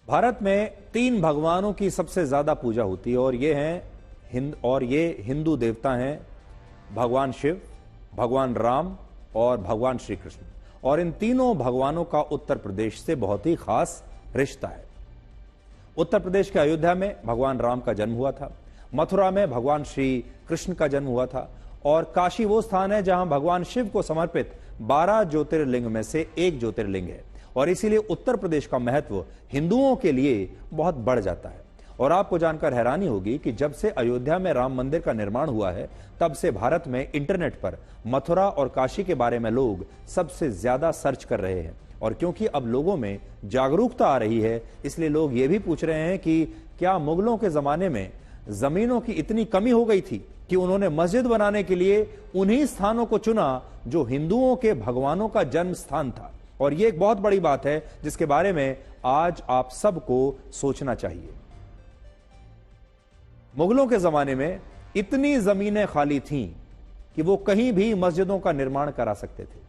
भारत में 3 भगवानों की सबसे ज्यादा पूजा होती है और ये हिंदू देवता हैं भगवान शिव, भगवान राम और भगवान श्री कृष्ण। और इन तीनों भगवानों का उत्तर प्रदेश से बहुत ही खास रिश्ता है। उत्तर प्रदेश के अयोध्या में भगवान राम का जन्म हुआ था, मथुरा में भगवान श्री कृष्ण का जन्म हुआ था और काशी वो स्थान है जहां भगवान शिव को समर्पित 12 ज्योतिर्लिंग में से एक ज्योतिर्लिंग है। और इसीलिए उत्तर प्रदेश का महत्व हिंदुओं के लिए बहुत बढ़ जाता है। और आपको जानकर हैरानी होगी कि जब से अयोध्या में राम मंदिर का निर्माण हुआ है तब से भारत में इंटरनेट पर मथुरा और काशी के बारे में लोग सबसे ज्यादा सर्च कर रहे हैं। और क्योंकि अब लोगों में जागरूकता आ रही है, इसलिए लोग ये भी पूछ रहे हैं कि क्या मुगलों के जमाने में जमीनों की इतनी कमी हो गई थी कि उन्होंने मस्जिद बनाने के लिए उन्हीं स्थानों को चुना जो हिंदुओं के भगवानों का जन्म स्थान था। और यह एक बहुत बड़ी बात है जिसके बारे में आज आप सबको सोचना चाहिए। मुगलों के जमाने में इतनी जमीनें खाली थीं कि वो कहीं भी मस्जिदों का निर्माण करा सकते थे।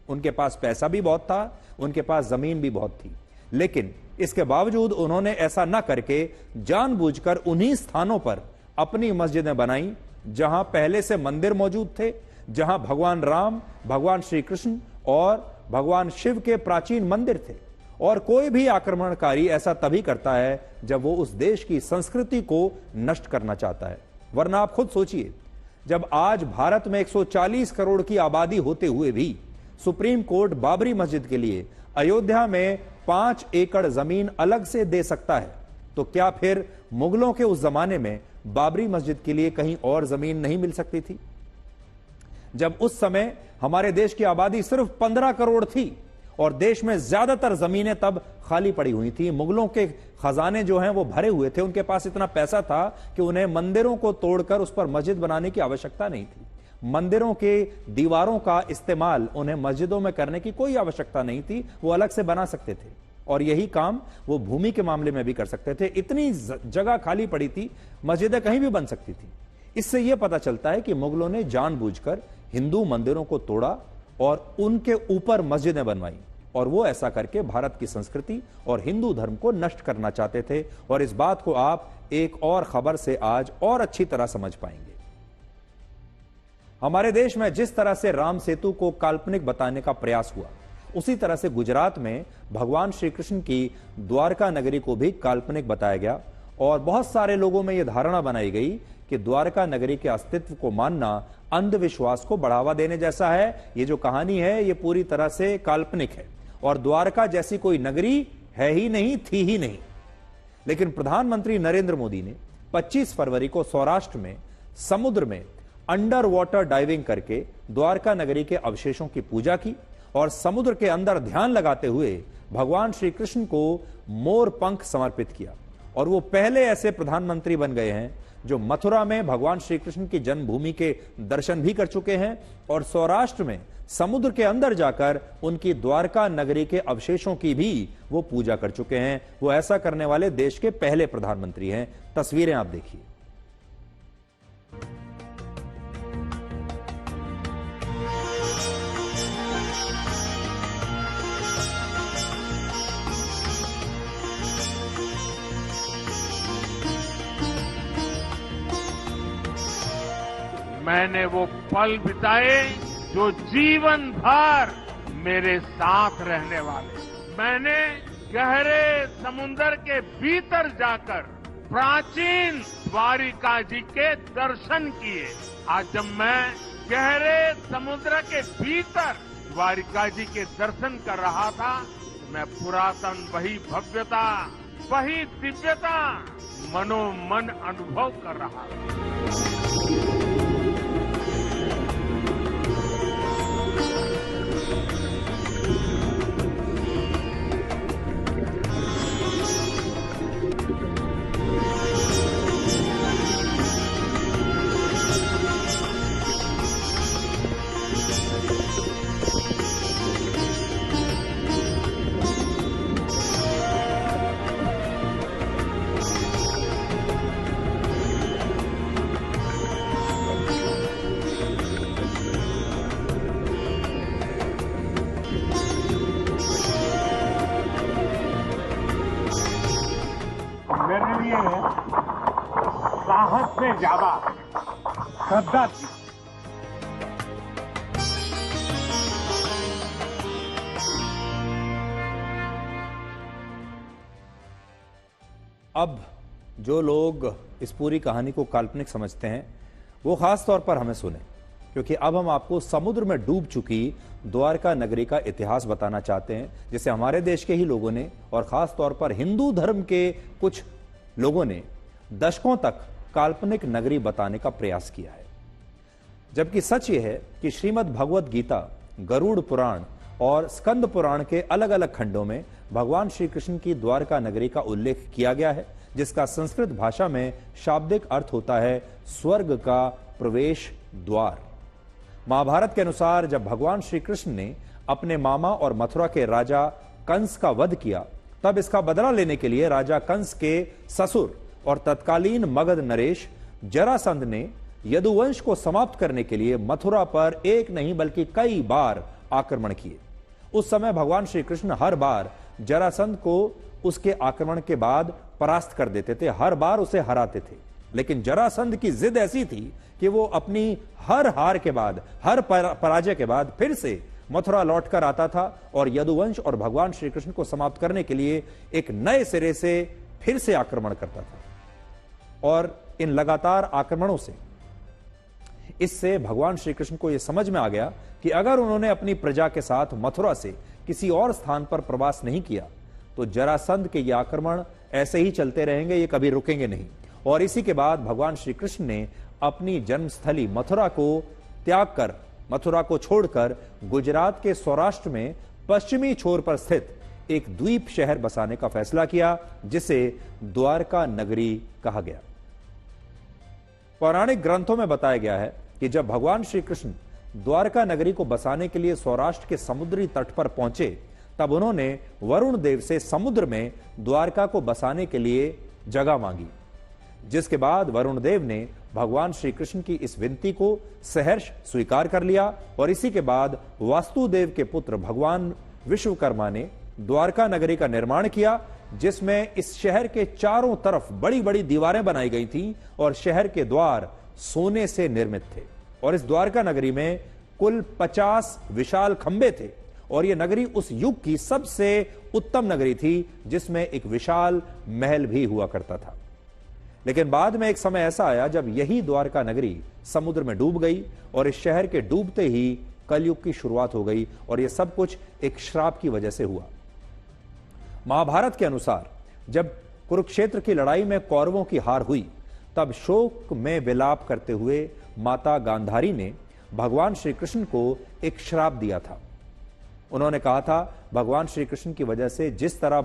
उनके पास पैसा भी बहुत था, उनके पास जमीन भी बहुत थी, लेकिन इसके बावजूद उन्होंने ऐसा न करके जानबूझकर उन्हीं स्थानों पर अपनी मस्जिदें बनाई जहां पहले से मंदिर मौजूद थे, जहां भगवान राम, भगवान श्री कृष्ण और भगवान शिव के प्राचीन मंदिर थे। और कोई भी आक्रमणकारी ऐसा तभी करता है जब वो उस देश की संस्कृति को नष्ट करना चाहता है। वरना आप खुद सोचिए, जब आज भारत में 140 करोड़ की आबादी होते हुए भी सुप्रीम कोर्ट बाबरी मस्जिद के लिए अयोध्या में 5 एकड़ जमीन अलग से दे सकता है, तो क्या फिर मुगलों के उस जमाने में बाबरी मस्जिद के लिए कहीं और जमीन नहीं मिल सकती थी? जब उस समय हमारे देश की आबादी सिर्फ 15 करोड़ थी और देश में ज्यादातर जमीनें तब खाली पड़ी हुई थी। मुगलों के खजाने जो हैं वो भरे हुए थे, उनके पास इतना पैसा था कि उन्हें मंदिरों को तोड़कर उस पर मस्जिद बनाने की आवश्यकता नहीं थी। मंदिरों के दीवारों का इस्तेमाल उन्हें मस्जिदों में करने की कोई आवश्यकता नहीं थी, वो अलग से बना सकते थे। और यही काम वो भूमि के मामले में भी कर सकते थे। इतनी जगह खाली पड़ी थी, मस्जिदें कहीं भी बन सकती थी। इससे यह पता चलता है कि मुगलों ने जानबूझकर हिंदू मंदिरों को तोड़ा और उनके ऊपर मस्जिदें बनवाई। और वो ऐसा करके भारत की संस्कृति और हिंदू धर्म को नष्ट करना चाहते थे। और इस बात को आप एक और खबर से आज और अच्छी तरह समझ पाएंगे। हमारे देश में जिस तरह से राम सेतु को काल्पनिक बताने का प्रयास हुआ, उसी तरह से गुजरात में भगवान श्री कृष्ण की द्वारका नगरी को भी काल्पनिक बताया गया। और बहुत सारे लोगों में यह धारणा बनाई गई कि द्वारका नगरी के अस्तित्व को मानना अंधविश्वास को बढ़ावा देने जैसा है। ये जो कहानी है ये पूरी तरह से काल्पनिक है और द्वारका जैसी कोई नगरी है ही नहीं, थी ही नहीं। लेकिन प्रधानमंत्री नरेंद्र मोदी ने 25 फरवरी को सौराष्ट्र में समुद्र में अंडर वाटर डाइविंग करके द्वारका नगरी के अवशेषों की पूजा की और समुद्र के अंदर ध्यान लगाते हुए भगवान श्री कृष्ण को मोर पंख समर्पित किया। और वो पहले ऐसे प्रधानमंत्री बन गए हैं जो मथुरा में भगवान श्री कृष्ण की जन्मभूमि के दर्शन भी कर चुके हैं और सौराष्ट्र में समुद्र के अंदर जाकर उनकी द्वारका नगरी के अवशेषों की भी वो पूजा कर चुके हैं। वो ऐसा करने वाले देश के पहले प्रधानमंत्री हैं। तस्वीरें आप देखिए। मैंने वो पल बिताए जो जीवन भर मेरे साथ रहने वाले। मैंने गहरे समुद्र के भीतर जाकर प्राचीन द्वारिका जी के दर्शन किए। आज जब मैं गहरे समुद्र के भीतर द्वारिका जी के दर्शन कर रहा था तो मैं पुरातन वही भव्यता, वही दिव्यता मनोमन अनुभव कर रहा था। लिए साहस से ज्यादा श्रद्धा थी। अब जो लोग इस पूरी कहानी को काल्पनिक समझते हैं वो खास तौर पर हमें सुने, क्योंकि अब हम आपको समुद्र में डूब चुकी द्वारका नगरी का इतिहास बताना चाहते हैं, जिसे हमारे देश के ही लोगों ने और खास तौर पर हिंदू धर्म के कुछ लोगों ने दशकों तक काल्पनिक नगरी बताने का प्रयास किया है। जबकि सच यह है कि श्रीमद् भगवत गीता, गरुड़ पुराण और स्कंद पुराण के अलग अलग खंडों में भगवान श्री कृष्ण की द्वारका नगरी का उल्लेख किया गया है, जिसका संस्कृत भाषा में शाब्दिक अर्थ होता है स्वर्ग का प्रवेश द्वार। महाभारत के अनुसार जब भगवान श्री कृष्ण ने अपने मामा और मथुरा के राजा कंस का वध किया, तब इसका बदला लेने के लिए राजा कंस के ससुर और तत्कालीन मगध नरेश जरासंध ने यदुवंश को समाप्त करने के लिए मथुरा पर एक नहीं बल्कि कई बार आक्रमण किए। उस समय भगवान श्री कृष्ण हर बार जरासंध को उसके आक्रमण के बाद परास्त कर देते थे, हर बार उसे हराते थे। लेकिन जरासंध की जिद ऐसी थी कि वो अपनी हर हार के बाद, हर पराजय के बाद फिर से मथुरा लौटकर आता था और यदुवंश और भगवान श्री कृष्ण को समाप्त करने के लिए एक नए सिरे से फिर से आक्रमण करता था। और इन लगातार आक्रमणों से इससे भगवान श्री कृष्ण को यह समझ में आ गया कि अगर उन्होंने अपनी प्रजा के साथ मथुरा से किसी और स्थान पर प्रवास नहीं किया तो जरासंध के ये आक्रमण ऐसे ही चलते रहेंगे, ये कभी रुकेंगे नहीं। और इसी के बाद भगवान श्री कृष्ण ने अपनी जन्मस्थली मथुरा को त्याग कर, मथुरा को छोड़कर गुजरात के सौराष्ट्र में पश्चिमी छोर पर स्थित एक द्वीप शहर बसाने का फैसला किया, जिसे द्वारका नगरी कहा गया। पौराणिक ग्रंथों में बताया गया है कि जब भगवान श्री कृष्ण द्वारका नगरी को बसाने के लिए सौराष्ट्र के समुद्री तट पर पहुंचे, तब उन्होंने वरुण देव से समुद्र में द्वारका को बसाने के लिए जगह मांगी, जिसके बाद वरुण देव ने भगवान श्री कृष्ण की इस विनती को सहर्ष स्वीकार कर लिया। और इसी के बाद वास्तुदेव के पुत्र भगवान विश्वकर्मा ने द्वारका नगरी का निर्माण किया, जिसमें इस शहर के चारों तरफ बड़ी बड़ी दीवारें बनाई गई थीं और शहर के द्वार सोने से निर्मित थे। और इस द्वारका नगरी में कुल 50 विशाल खंबे थे और यह नगरी उस युग की सबसे उत्तम नगरी थी, जिसमें एक विशाल महल भी हुआ करता था। लेकिन बाद में एक समय ऐसा आया जब यही द्वारका नगरी समुद्र में डूब गई और इस शहर के डूबते ही कलयुग की शुरुआत हो गई और यह सब कुछ एक श्राप की वजह से हुआ। महाभारत के अनुसार जब कुरुक्षेत्र की लड़ाई में कौरवों की हार हुई, तब शोक में विलाप करते हुए माता गांधारी ने भगवान श्री कृष्ण को एक श्राप दिया था। उन्होंने कहा था, भगवान श्री कृष्ण की वजह से जिस तरह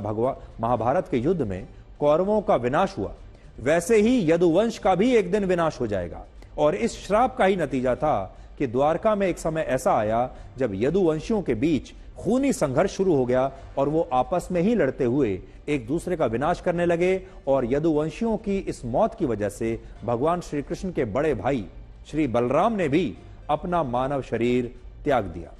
महाभारत के युद्ध में कौरवों का विनाश हुआ, वैसे ही यदुवंश का भी एक दिन विनाश हो जाएगा। और इस श्राप का ही नतीजा था कि द्वारका में एक समय ऐसा आया जब यदुवंशियों के बीच खूनी संघर्ष शुरू हो गया और वो आपस में ही लड़ते हुए एक दूसरे का विनाश करने लगे। और यदुवंशियों की इस मौत की वजह से भगवान श्री कृष्ण के बड़े भाई श्री बलराम ने भी अपना मानव शरीर त्याग दिया।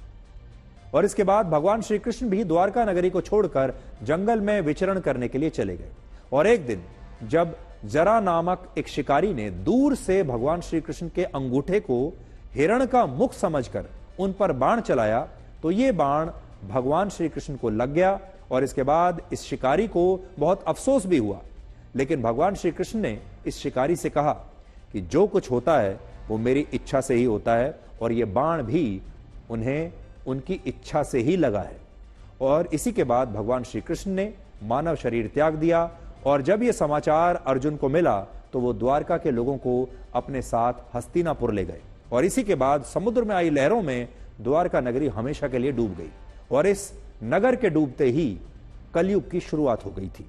और इसके बाद भगवान श्री कृष्ण भी द्वारका नगरी को छोड़कर जंगल में विचरण करने के लिए चले गए। और एक दिन जब जरा नामक एक शिकारी ने दूर से भगवान श्री कृष्ण के अंगूठे को हिरण का मुख समझकर उन पर बाण चलाया, तो ये बाण भगवान श्री कृष्ण को लग गया। और इसके बाद इस शिकारी को बहुत अफसोस भी हुआ। लेकिन भगवान श्री कृष्ण ने इस शिकारी से कहा कि जो कुछ होता है वो मेरी इच्छा से ही होता है और ये बाण भी उन्हें उनकी इच्छा से ही लगा है। और इसी के बाद भगवान श्री कृष्ण ने मानव शरीर त्याग दिया। और जब यह समाचार अर्जुन को मिला तो वो द्वारका के लोगों को अपने साथ हस्तिनापुर ले गए। और इसी के बाद समुद्र में आई लहरों में द्वारका नगरी हमेशा के लिए डूब गई और इस नगर के डूबते ही कलयुग की शुरुआत हो गई थी।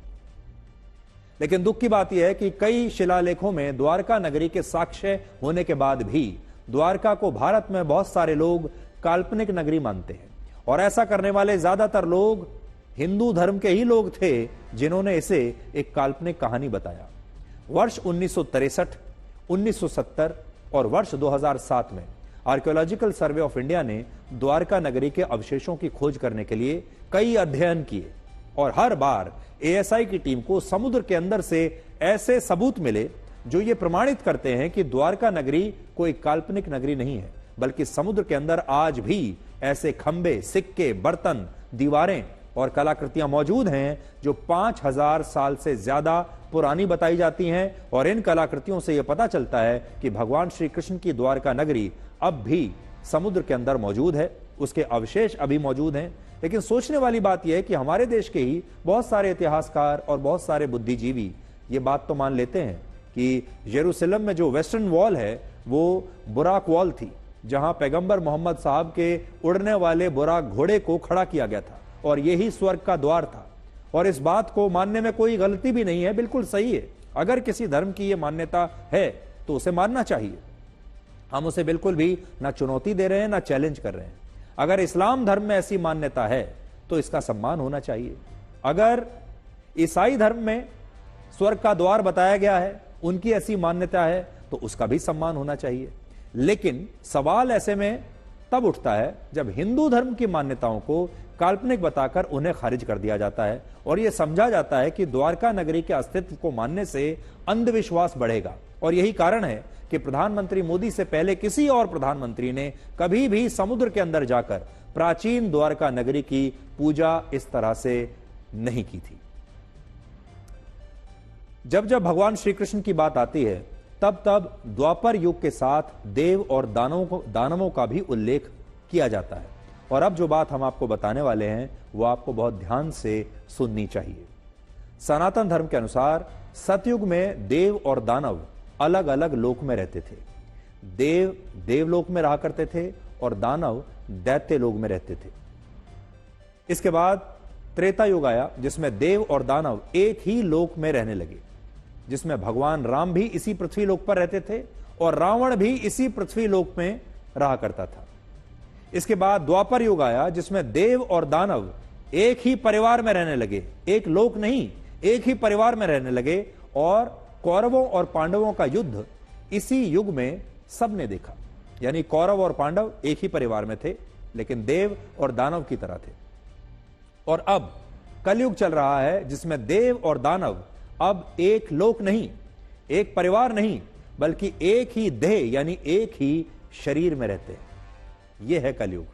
लेकिन दुख की बात यह है कि कई शिलालेखों में द्वारका नगरी के साक्ष्य होने के बाद भी द्वारका को भारत में बहुत सारे लोग काल्पनिक नगरी मानते हैं। और ऐसा करने वाले ज्यादातर लोग हिंदू धर्म के ही लोग थे, जिन्होंने इसे एक काल्पनिक कहानी बताया। वर्ष 1963, 1970 और वर्ष 2007 में आर्कियोलॉजिकल सर्वे ऑफ इंडिया ने द्वारका नगरी के अवशेषों की खोज करने के लिए कई अध्ययन किए और हर बार एएसआई की टीम को समुद्र के अंदर से ऐसे सबूत मिले जो ये प्रमाणित करते हैं कि द्वारका नगरी कोई काल्पनिक नगरी नहीं है, बल्कि समुद्र के अंदर आज भी ऐसे खंबे, सिक्के, बर्तन, दीवारें और कलाकृतियां मौजूद हैं जो 5000 साल से ज्यादा पुरानी बताई जाती हैं। और इन कलाकृतियों से यह पता चलता है कि भगवान श्री कृष्ण की द्वारका नगरी अब भी समुद्र के अंदर मौजूद है, उसके अवशेष अभी मौजूद हैं। लेकिन सोचने वाली बात यह है कि हमारे देश के ही बहुत सारे इतिहासकार और बहुत सारे बुद्धिजीवी ये बात तो मान लेते हैं कि यरूशलेम में जो वेस्टर्न वॉल है वो बुराक वॉल थी, जहां पैगंबर मोहम्मद साहब के उड़ने वाले बुराक घोड़े को खड़ा किया गया था और यही स्वर्ग का द्वार था। और इस बात को मानने में कोई गलती भी नहीं है, बिल्कुल सही है। अगर किसी धर्म की यह मान्यता है तो उसे मानना चाहिए, हम उसे बिल्कुल भी ना चुनौती दे रहे हैं ना चैलेंज कर रहे हैं। अगर इस्लाम धर्म में ऐसी मान्यता है तो इसका सम्मान होना चाहिए। अगर ईसाई धर्म में स्वर्ग का द्वार बताया गया है, उनकी ऐसी मान्यता है, तो उसका भी सम्मान होना चाहिए। लेकिन सवाल ऐसे में तब उठता है जब हिंदू धर्म की मान्यताओं को काल्पनिक बताकर उन्हें खारिज कर दिया जाता है और यह समझा जाता है कि द्वारका नगरी के अस्तित्व को मानने से अंधविश्वास बढ़ेगा। और यही कारण है कि प्रधानमंत्री मोदी से पहले किसी और प्रधानमंत्री ने कभी भी समुद्र के अंदर जाकर प्राचीन द्वारका नगरी की पूजा इस तरह से नहीं की थी। जब जब भगवान श्री कृष्ण की बात आती है तब तब द्वापर युग के साथ देव और दानवों का भी उल्लेख किया जाता है। और अब जो बात हम आपको बताने वाले हैं वो आपको बहुत ध्यान से सुननी चाहिए। सनातन धर्म के अनुसार सतयुग में देव और दानव अलग अलग लोक में रहते थे। देव देवलोक में रहा करते थे और दानव दैत्य लोक में रहते थे। इसके बाद त्रेता युग आया जिसमें देव और दानव एक ही लोक में रहने लगे, जिसमें भगवान राम भी इसी पृथ्वी लोक पर रहते थे और रावण भी इसी पृथ्वी लोक में रहा करता था। इसके बाद द्वापर युग आया जिसमें देव और दानव एक ही परिवार में रहने लगे, एक लोक नहीं, एक ही परिवार में रहने लगे। और कौरवों और पांडवों का युद्ध इसी युग में सबने देखा, यानी कौरव और पांडव एक ही परिवार में थे लेकिन देव और दानव की तरह थे। और अब कलयुग चल रहा है जिसमें देव और दानव अब एक लोक नहीं, एक परिवार नहीं, बल्कि एक ही देह यानी एक ही शरीर में रहते हैं। यह है कलयुग।